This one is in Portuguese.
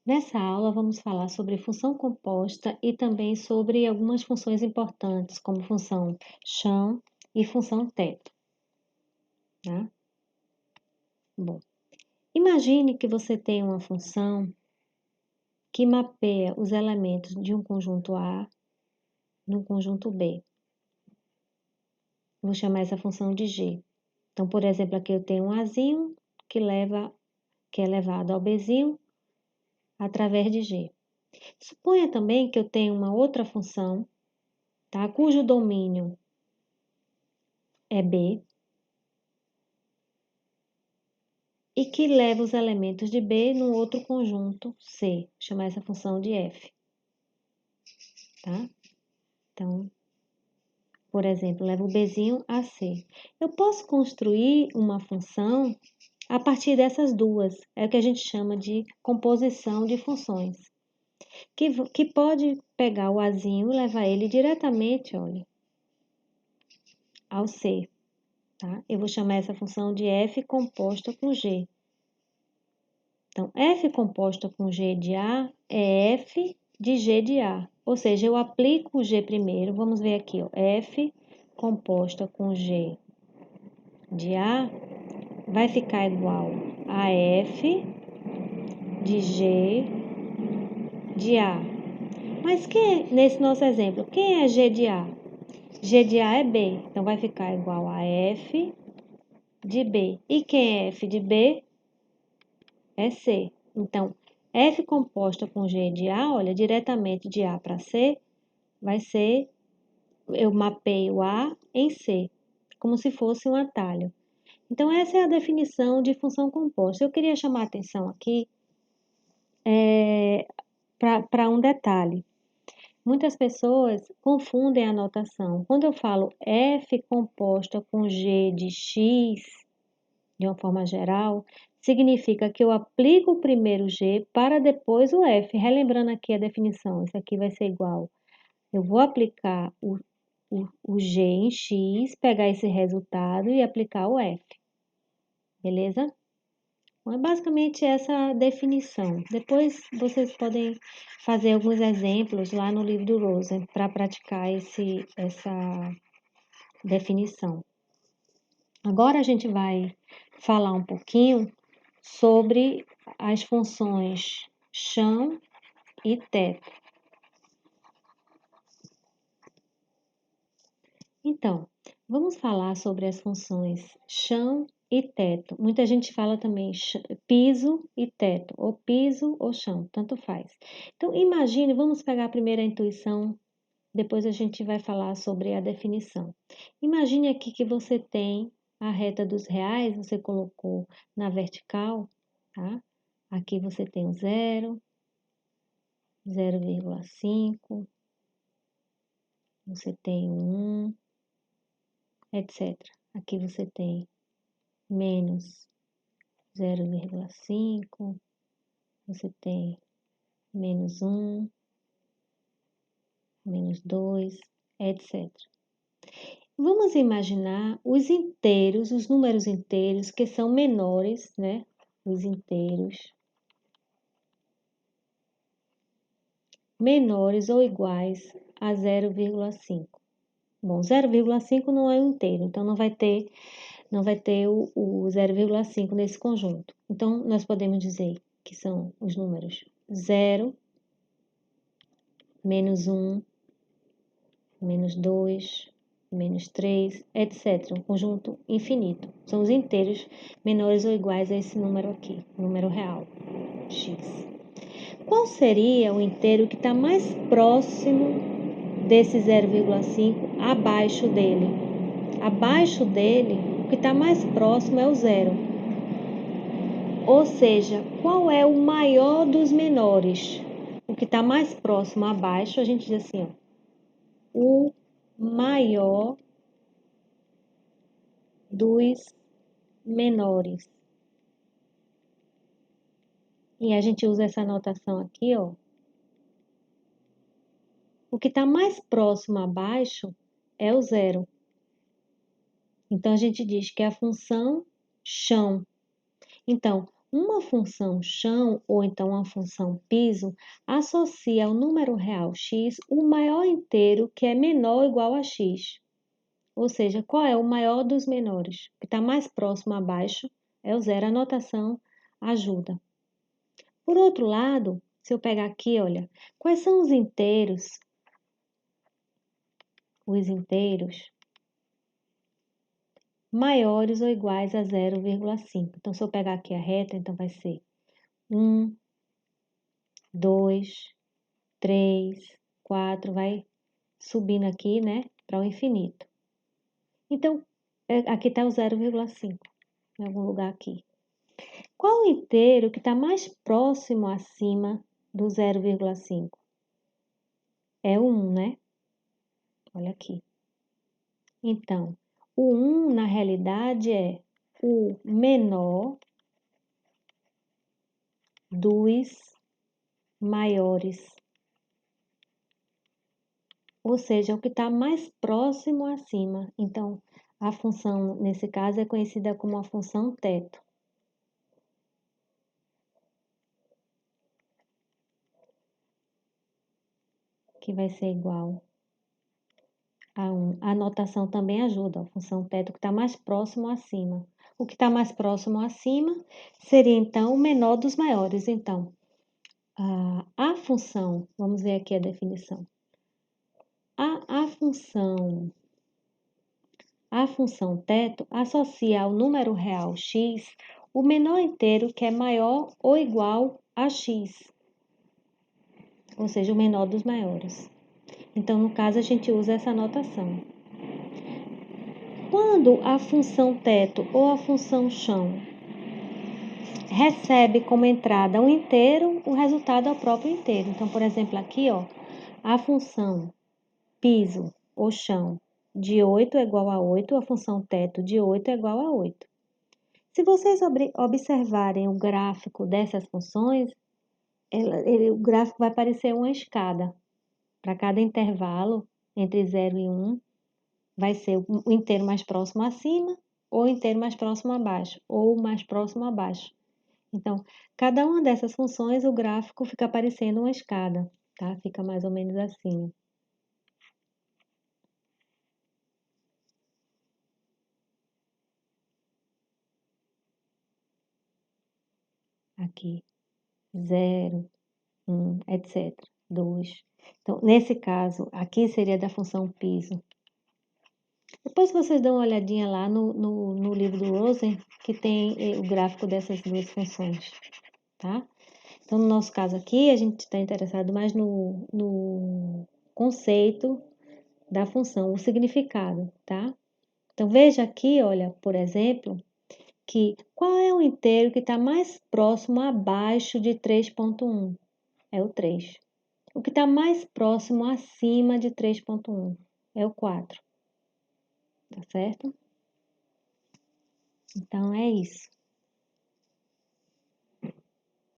Nessa aula, vamos falar sobre função composta e também sobre algumas funções importantes, como função chão e função teto. Tá? Bom, imagine que você tem uma função que mapeia os elementos de um conjunto A no conjunto B. Vou chamar essa função de G. Então, por exemplo, aqui eu tenho um Azinho que é levado ao Bzinho através de G. Suponha também que eu tenho uma outra função, tá? Cujo domínio é B e que leva os elementos de B num outro conjunto C. Vou chamar essa função de F. Tá? Então, por exemplo, leva o Bzinho a C. Eu posso construir uma função a partir dessas duas. É o que a gente chama de composição de funções. Que pode pegar o Azinho e levar ele diretamente, olha, ao C. Tá? Eu vou chamar essa função de F composta com G. Então, F composta com G de A é F de G de A. Ou seja, eu aplico o G primeiro. Vamos ver aqui, ó. F composta com G de A vai ficar igual a F de G de A. Mas nesse nosso exemplo, quem é G de A? G de A é B. Então, vai ficar igual a F de B. E quem é F de B? É C. Então, F composta com G de A, olha, diretamente de A para C, vai ser, eu mapeio A em C, como se fosse um atalho. Então, essa é a definição de função composta. Eu queria chamar a atenção aqui para um detalhe. Muitas pessoas confundem a notação. Quando eu falo F composta com G de X, de uma forma geral, significa que eu aplico o primeiro G para depois o F. Relembrando aqui a definição, isso aqui vai ser igual. Eu vou aplicar o G em X, pegar esse resultado e aplicar o F. Beleza? Então, é basicamente essa definição. Depois vocês podem fazer alguns exemplos lá no livro do Rosen para praticar essa definição. Agora a gente vai falar um pouquinho sobre as funções chão e teto. Então, vamos falar sobre as funções chão e teto. Muita gente fala também piso e teto, ou piso ou chão, tanto faz. Então, imagine, vamos pegar primeiro a intuição, depois a gente vai falar sobre a definição. Imagine aqui que você tem a reta dos reais, você colocou na vertical, tá? Aqui você tem o 0, 0,5, você tem o 1, etc. Aqui você tem menos 0,5, você tem menos 1, menos 2, etc. Vamos imaginar os inteiros, os números inteiros que são menores, né? Os inteiros menores ou iguais a 0,5. Bom, 0,5 não é um inteiro, então não vai ter o 0,5 nesse conjunto. Então, nós podemos dizer que são os números 0, menos 1, menos 2, menos 3, etc. Um conjunto infinito. São os inteiros menores ou iguais a esse número aqui, número real, x. Qual seria o inteiro que está mais próximo desse 0,5 abaixo dele? Abaixo dele, o que está mais próximo é o 0. Ou seja, qual é o maior dos menores? O que está mais próximo abaixo, a gente diz assim, ó, o maior dos menores. E a gente usa essa notação aqui, ó. O que está mais próximo abaixo é o 0. Então, a gente diz que é a função chão. Então, Uma função chão, ou então uma função piso, associa ao número real x o maior inteiro que é menor ou igual a x. Ou seja, qual é o maior dos menores? O que está mais próximo abaixo é o zero. A notação ajuda. Por outro lado, se eu pegar aqui, olha, quais são os inteiros? Os inteiros maiores ou iguais a 0,5. Então, se eu pegar aqui a reta, então vai ser 1, 2, 3, 4, vai subindo aqui, né, para o infinito. Então, aqui está o 0,5, em algum lugar aqui. Qual o inteiro que está mais próximo acima do 0,5? É o 1, né? Olha aqui. Então, o 1, na realidade, é o menor dos maiores. Ou seja, o que está mais próximo acima. Então, a função, nesse caso, é conhecida como a função teto. Que vai ser igual a 1. A notação também ajuda, a função teto que está mais próximo acima. O que está mais próximo acima seria, então, o menor dos maiores. Então, a função, vamos ver aqui a definição. A função teto associa ao número real x o menor inteiro que é maior ou igual a x, ou seja, o menor dos maiores. Então, no caso, a gente usa essa notação. Quando a função teto ou a função chão recebe como entrada um inteiro, o resultado é o próprio inteiro. Então, por exemplo, aqui, ó, a função piso ou chão de 8 é igual a 8, a função teto de 8 é igual a 8. Se vocês observarem o gráfico dessas funções, o gráfico vai parecer uma escada. Para cada intervalo entre 0 e 1, vai ser o inteiro mais próximo acima, ou o inteiro mais próximo abaixo, ou o mais próximo abaixo. Então, cada uma dessas funções, o gráfico fica parecendo uma escada, tá? Fica mais ou menos assim. Aqui, 0, 1, etc. 2. Então, nesse caso, aqui seria da função piso. Depois vocês dão uma olhadinha lá no livro do Rosen, que tem o gráfico dessas duas funções, tá? Então, no nosso caso aqui, a gente está interessado mais no conceito da função, o significado, tá? Então, veja aqui, olha, por exemplo, que qual é o inteiro que está mais próximo abaixo de 3,1? É o 3. O que está mais próximo acima de 3,1? É o 4. Tá certo? Então, é isso.